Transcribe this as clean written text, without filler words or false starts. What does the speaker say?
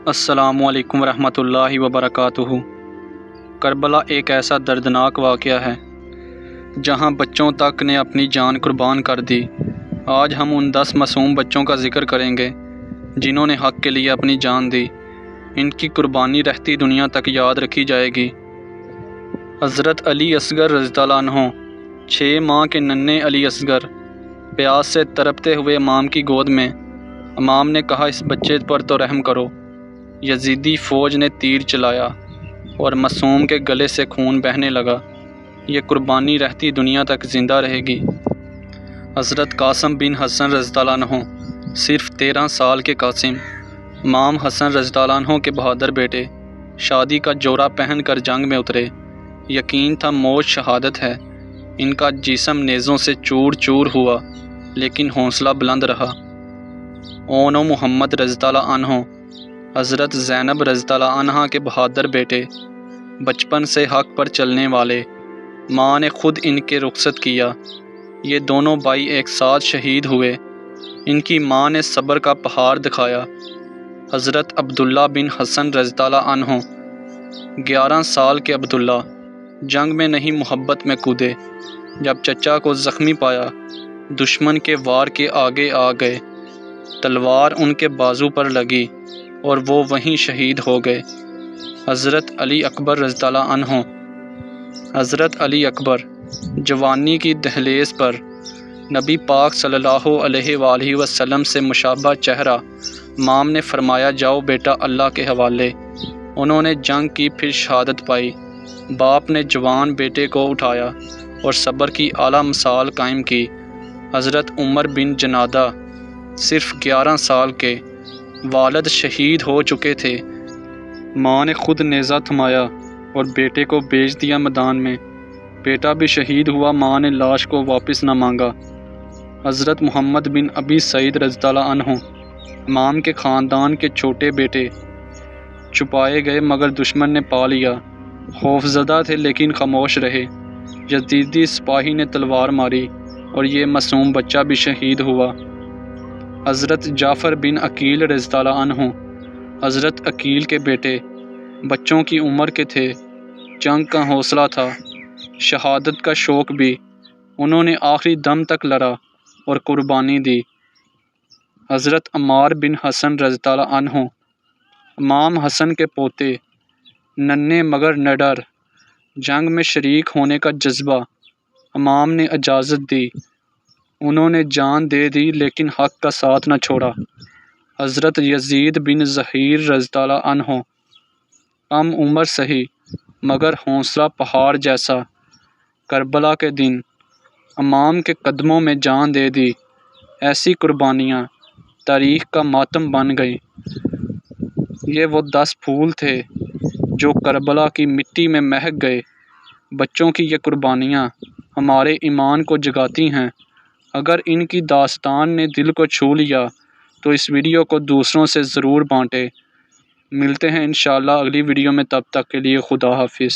السلام علیکم ورحمۃ اللہ وبرکاتہ۔ کربلا ایک ایسا دردناک واقعہ ہے جہاں بچوں تک نے اپنی جان قربان کر دی۔ آج ہم ان 10 معصوم بچوں کا ذکر کریں گے جنہوں نے حق کے لیے اپنی جان دی۔ ان کی قربانی رہتی دنیا تک یاد رکھی جائے گی۔ حضرت علی اصغر رضی اللہ عنہ، 6 ماہ کے ننھے علی اصغر پیاس سے تڑپتے ہوئے امام کی گود میں۔ امام نے کہا، اس بچے پر تو رحم کرو۔ یزیدی فوج نے تیر چلایا اور معصوم کے گلے سے خون بہنے لگا۔ یہ قربانی رہتی دنیا تک زندہ رہے گی۔ حضرت قاسم بن حسن رضی اللہ عنہ، صرف 13 سال کے قاسم، امام حسن رضی اللہ عنہ کے بہادر بیٹے، شادی کا جورا پہن کر جنگ میں اترے۔ یقین تھا موت شہادت ہے۔ ان کا جسم نیزوں سے چور چور ہوا، لیکن حوصلہ بلند رہا۔ اون و محمد رضی اللہ عنہ، حضرت زینب رضی اللہ عنہا کے بہادر بیٹے، بچپن سے حق پر چلنے والے، ماں نے خود ان کے رخصت کیا۔ یہ دونوں بھائی ایک ساتھ شہید ہوئے۔ ان کی ماں نے صبر کا پہاڑ دکھایا۔ حضرت عبداللہ بن حسن رضی اللہ عنہ، 11 سال کے عبداللہ، جنگ میں نہیں محبت میں کودے۔ جب چچا کو زخمی پایا، دشمن کے وار کے آگے آ گئے۔ تلوار ان کے بازو پر لگی اور وہ وہیں شہید ہو گئے۔ حضرت علی اکبر رضی اللہ عنہ، حضرت علی اکبر، جوانی کی دہلیز پر، نبی پاک صلی اللہ علیہ وآلہ وسلم سے مشابہ چہرہ۔ امام نے فرمایا، جاؤ بیٹا اللہ کے حوالے۔ انہوں نے جنگ کی، پھر شہادت پائی۔ باپ نے جوان بیٹے کو اٹھایا اور صبر کی اعلیٰ مثال قائم کی۔ حضرت عمر بن جنادہ، صرف 11 سال کے، والد شہید ہو چکے تھے۔ ماں نے خود نیزہ تھمایا اور بیٹے کو بھیج دیا میدان میں۔ بیٹا بھی شہید ہوا، ماں نے لاش کو واپس نہ مانگا۔ حضرت محمد بن ابی سعید رضی اللہ عنہ، امام کے خاندان کے چھوٹے بیٹے، چھپائے گئے مگر دشمن نے پا لیا۔ خوفزدہ تھے لیکن خاموش رہے۔ یزیدی سپاہی نے تلوار ماری اور یہ معصوم بچہ بھی شہید ہوا۔ حضرت جعفر بن عقیل رضی اللہ عنہ، حضرت عقیل کے بیٹے، بچوں کی عمر کے تھے۔ جنگ کا حوصلہ تھا، شہادت کا شوق بھی۔ انہوں نے آخری دم تک لڑا اور قربانی دی۔ حضرت عمار بن حسن رضی اللہ عنہ، امام حسن کے پوتے، ننھے مگر نڈر، جنگ میں شریک ہونے کا جذبہ۔ امام نے اجازت دی، انہوں نے جان دے دی لیکن حق کا ساتھ نہ چھوڑا۔ حضرت یزید بن ظہیر رضی اللہ عنہ، کم عمر سہی مگر حوصلہ پہاڑ جیسا۔ کربلا کے دن امام کے قدموں میں جان دے دی۔ ایسی قربانیاں تاریخ کا ماتم بن گئیں۔ یہ وہ 10 پھول تھے جو کربلا کی مٹی میں مہک گئے۔ بچوں کی یہ قربانیاں ہمارے ایمان کو جگاتی ہیں۔ اگر ان کی داستان نے دل کو چھو لیا تو اس ویڈیو کو دوسروں سے ضرور بانٹیں۔ ملتے ہیں انشاءاللہ اگلی ویڈیو میں، تب تک کے لیے خدا حافظ۔